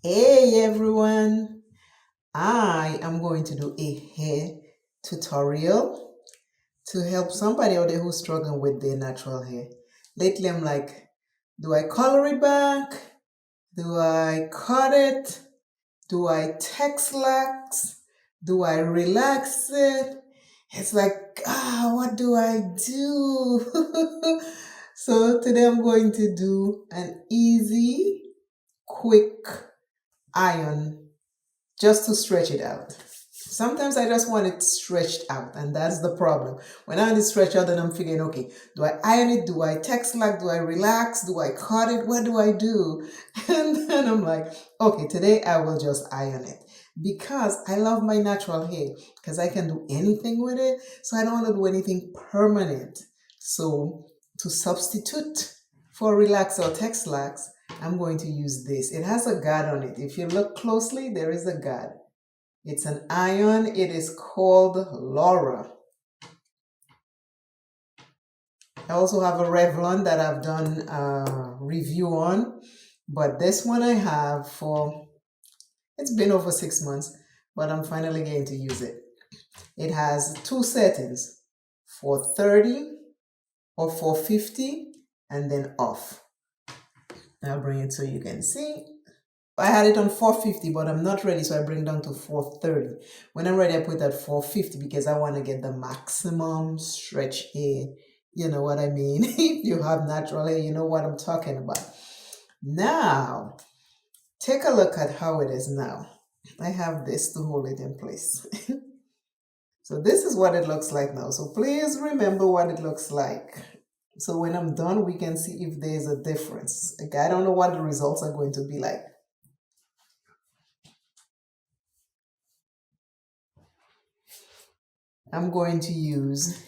Hey everyone, I am going to do a hair tutorial to help somebody out there who's struggling with their natural hair. Lately I'm like, do I color it back? Do I cut it? Do I texlax? Do I relax it? It's like, what do I do? So today I'm going to do an easy, quick iron just to stretch it out. Sometimes I just want it stretched out, and that's the problem. When I want it stretched out, then I'm figuring, okay, do I iron it? Do I texlax? Do I relax? Do I cut it? What do I do? And then I'm like, okay, today I will just iron it because I love my natural hair because I can do anything with it. So I don't want to do anything permanent. So to substitute for relax or texlax, I'm going to use this. It has a guard on it. If you look closely, there is a guard. It's an iron. It is called Laura. I also have a Revlon that I've done a review on, but this one I have for, it's been over 6 months, but I'm finally getting to use it. It has two settings, 430 or 450, and then off. I'll bring it so you can see. I had it on 450, but I'm not ready, so I bring it down to 430. When I'm ready, I put it at 450 because I want to get the maximum stretch hair. You know what I mean? If you have natural hair, you know what I'm talking about. Now, take a look at how it is now. I have this to hold it in place. So this is what it looks like now. So please remember what it looks like. So when I'm done, we can see if there's a difference. Like, I don't know what the results are going to be like. I'm going to use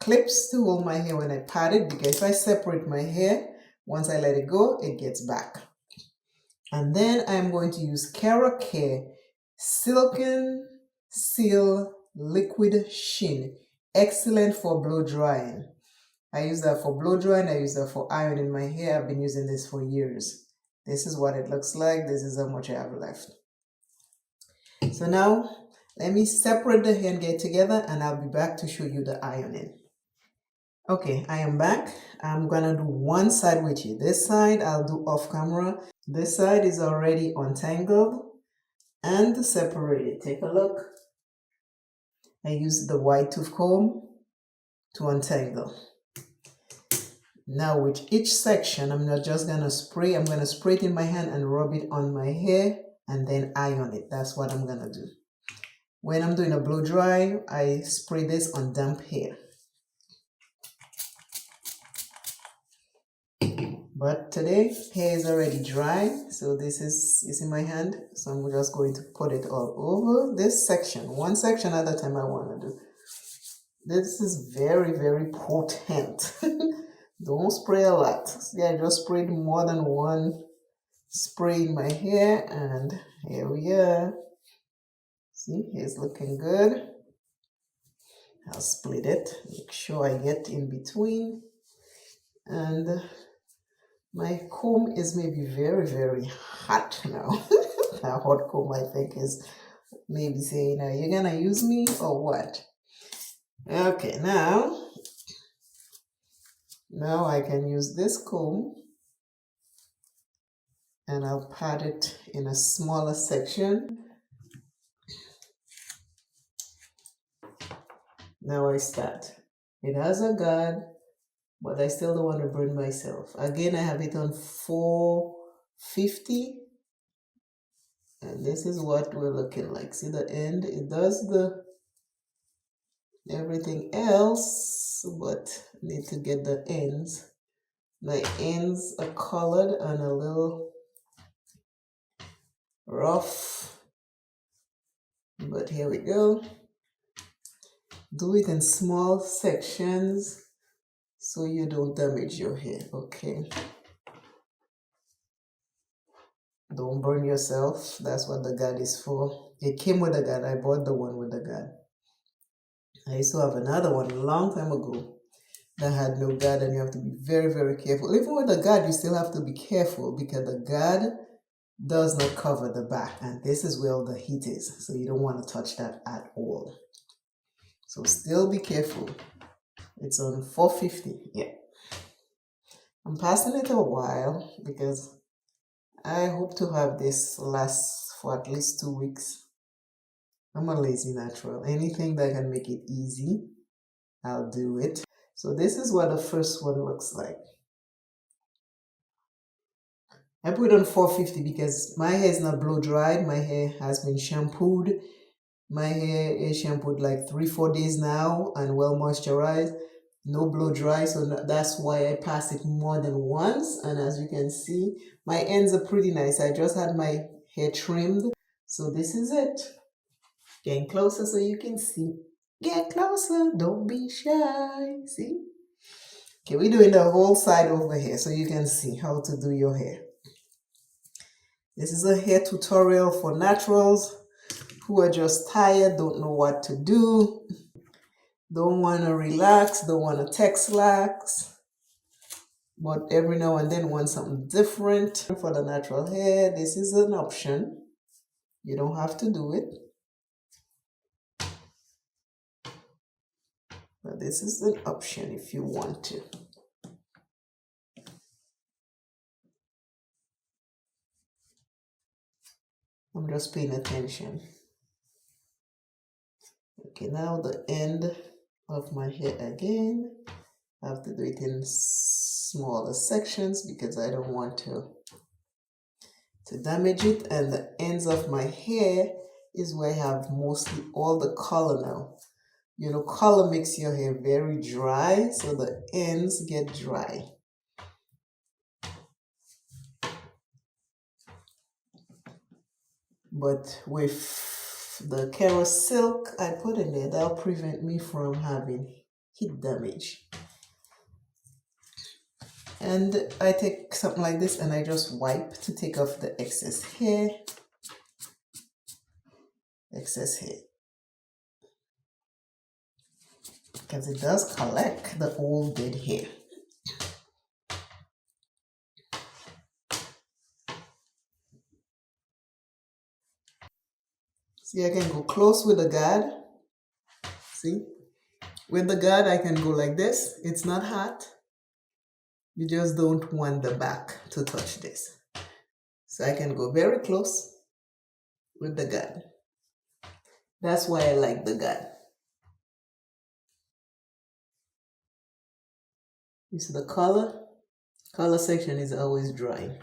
clips to hold my hair when I pat it, because if I separate my hair, once I let it go, it gets back. And then I'm going to use Care Silken Seal Liquid Sheen. Excellent for blow drying. I use that for blow drying. I use that for ironing my hair. I've been using this for years. This is what it looks like. This is how much I have left. So now let me separate the hair and get it together, and I'll be back to show you the ironing. Okay, I am back. I'm gonna do one side with you. This side I'll do off camera. This side is already untangled and separated. Take a look. I used the white tooth comb to untangle. Now with each section, I'm not just gonna spray. I'm gonna spray it in my hand and rub it on my hair and then iron it. That's what I'm gonna do. When I'm doing a blow dry, I spray this on damp hair. But today, hair is already dry, so this is in my hand. So I'm just going to put it all over this section, one section at a time I want to do. This is very, very potent. Don't spray a lot. See, I just sprayed more than one spray in my hair, and here we are. See, hair's looking good. I'll split it, make sure I get in between, and my comb is maybe very, very hot now. A hot comb, I think, is maybe saying, are you gonna use me or what? Okay, now I can use this comb and I'll pat it in a smaller section. Now I start. It has a guard, but I still don't want to burn myself. Again, I have it on 450. And this is what we're looking like. See the end? It does the everything else, but need to get the ends. My ends are colored and a little rough, but here we go. Do it in small sections so you don't damage your hair, okay? Don't burn yourself. That's what the guard is for. It came with a guard. I bought the one with the guard. I used to have another one a long time ago that had no guard, and you have to be very, very careful. Even with the guard, you still have to be careful because the guard does not cover the back, and this is where the heat is, so you don't want to touch that at all. So still be careful. It's on 450. Yeah, I'm passing it a while because I hope to have this last for at least 2 weeks. I'm a lazy natural. Anything that can make it easy, I'll do it. So this is what the first one looks like. I put on 450 because my hair is not blow dried. My hair has been shampooed. My hair is shampooed like 3-4 days now and well moisturized. No blow dry, so that's why I pass it more than once. And as you can see, my ends are pretty nice. I just had my hair trimmed. So this is it. Getting closer so you can see. Get closer, don't be shy. See? Okay, we're doing the whole side over here so you can see how to do your hair. This is a hair tutorial for naturals who are just tired, don't know what to do, don't want to relax, don't want to text lax, but every now and then want something different. For the natural hair, this is an option. You don't have to do it, but this is an option if you want to. I'm just paying attention. Okay, now the end of my hair again. I have to do it in smaller sections because I don't want to damage it. And the ends of my hair is where I have mostly all the color now. You know, color makes your hair very dry, so the ends get dry. But with the Kera silk I put in there, that'll prevent me from having heat damage. And I take something like this and I just wipe to take off the excess hair. Because it does collect the old dead hair. See, I can go close with the guard. See? With the guard, I can go like this. It's not hot. You just don't want the back to touch this. So I can go very close with the guard. That's why I like the guard. You see the color? Color section is always dry.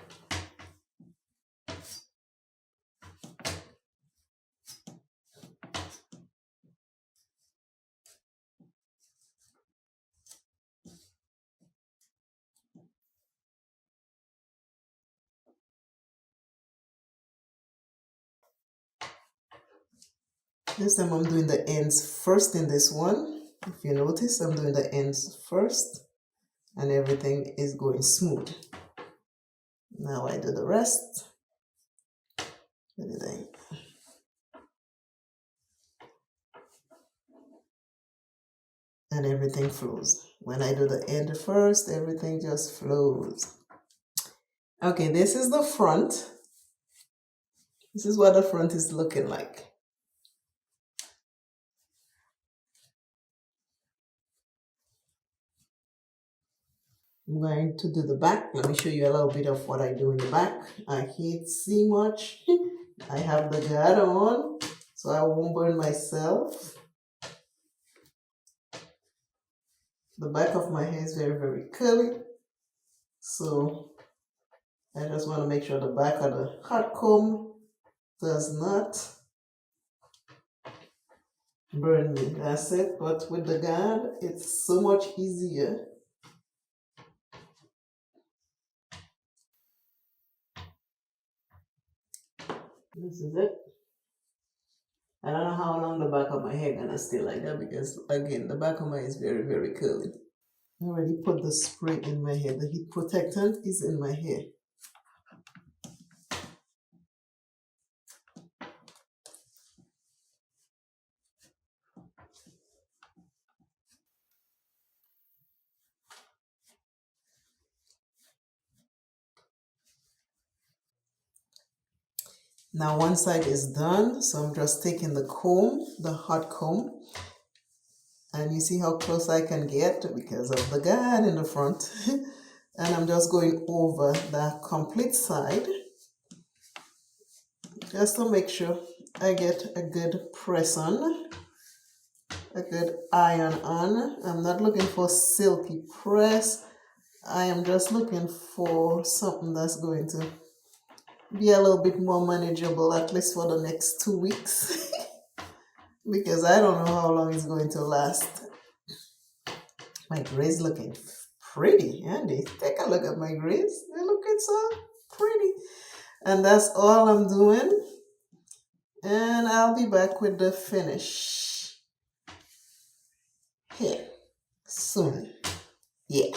This time I'm doing the ends first in this one. If you notice, I'm doing the ends first and everything is going smooth. Now I do the rest. And everything flows. When I do the end first, everything just flows. Okay, this is the front. This is what the front is looking like. I'm going to do the back. Let me show you a little bit of what I do in the back. I can't see much. I have the guard on, so I won't burn myself. The back of my hair is very, very curly. So I just want to make sure the back of the hot comb does not burn me. That's it. But with the guard, it's so much easier. This is it. I don't know how long the back of my hair gonna stay like that because again the back of my hair is very, very curly. I already put the spray in my hair. The heat protectant is in my hair. Now one side is done, so I'm just taking the comb, the hot comb, and you see how close I can get because of the guard in the front. And I'm just going over the complete side just to make sure I get a good press on, a good iron on. I'm not looking for silky press. I am just looking for something that's going to be a little bit more manageable, at least for the next 2 weeks. Because I don't know how long it's going to last. My grays looking pretty, Andy. Take a look at my grays. They're looking so pretty. And that's all I'm doing. And I'll be back with the finish here soon. Yeah.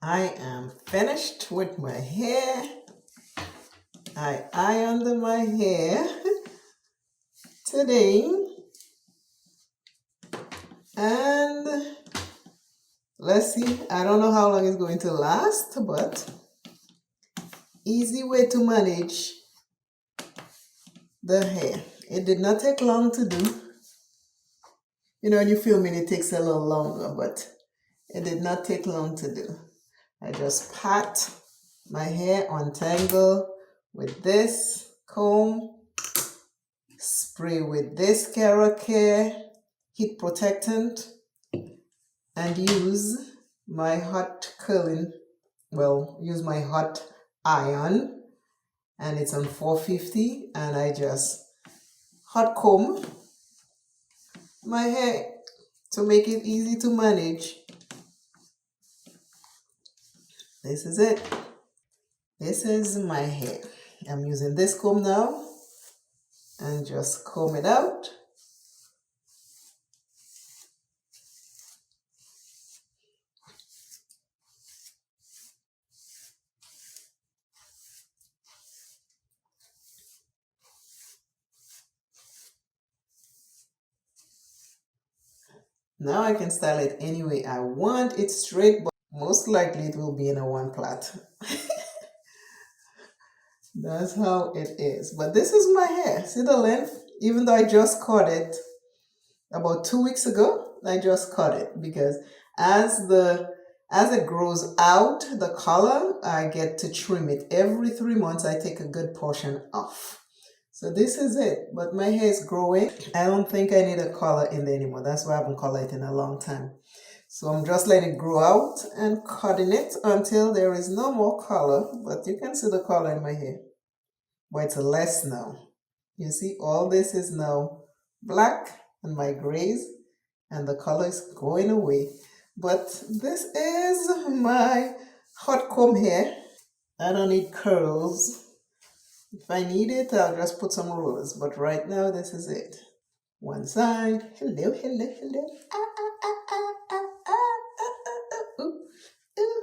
I am finished with my hair. I ironed my hair today. And let's see, I don't know how long it's going to last, but easy way to manage the hair. It did not take long to do. You know, when you filming, it takes a little longer, but it did not take long to do. I just pat my hair, untangle with this comb, spray with this Cara Care heat protectant, and use my hot curling, use my hot iron, and it's on 450, and I just hot comb my hair to make it easy to manage. This is it. This is my hair. I'm using this comb now and just comb it out. Now I can style it any way I want. It's straight, but most likely it will be in a one plait. That's how it is. But this is my hair. See the length? Even though I just cut it about 2 weeks ago, I just cut it because as it grows out, the color, I get to trim it. Every 3 months, I take a good portion off. So this is it. But my hair is growing. I don't think I need a color in there anymore. That's why I haven't colored it in a long time. So I'm just letting it grow out and cutting it until there is no more color. But you can see the color in my hair. But it's less now. You see, all this is now black and my grays, and the color is going away. But this is my hot comb hair. I don't need curls. If I need it, I'll just put some rollers. But right now, this is it. One side. Hello, hello, hello. Ooh, ooh.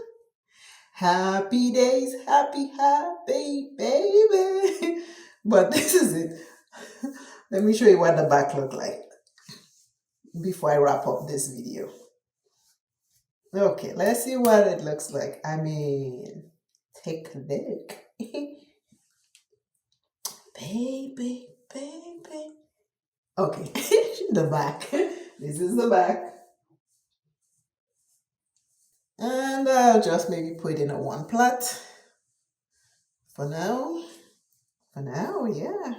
Happy days, happy, happy, baby. But this is it. Let me show you what the back look like before I wrap up this video. Okay, let's see what it looks like. I mean, take a look. Baby, baby. Okay, the back. This is the back. And I'll just maybe put in a one plait for now. For now, yeah.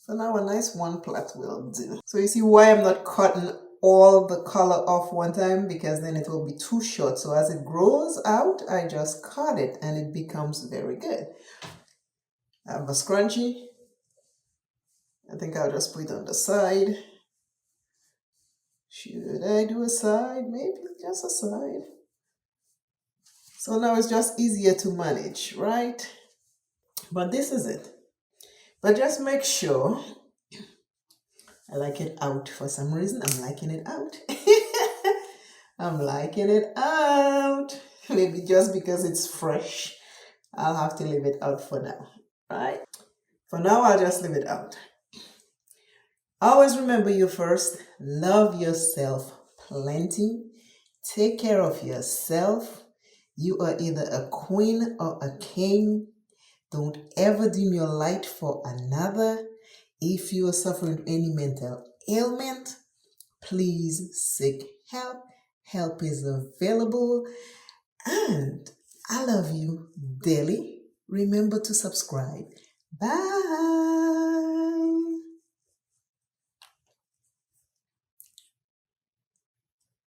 So now a nice one plait will do. So you see why I'm not cutting all the color off one time, because then it will be too short. So as it grows out, I just cut it and it becomes very good. I have a scrunchie. I think I'll just put it on the side. Should I do a side? Maybe just a side. So now it's just easier to manage, right? But this is it. But just make sure, I like it out for some reason. I'm liking it out. I'm liking it out. Maybe just because it's fresh, I'll have to leave it out for now, right? For now, I'll just leave it out. Always remember you first. Love yourself plenty. Take care of yourself. You are either a queen or a king. Don't ever dim your light for another. If you are suffering with any mental ailment, please seek help. Help is available. And I love you dearly. Remember to subscribe. Bye.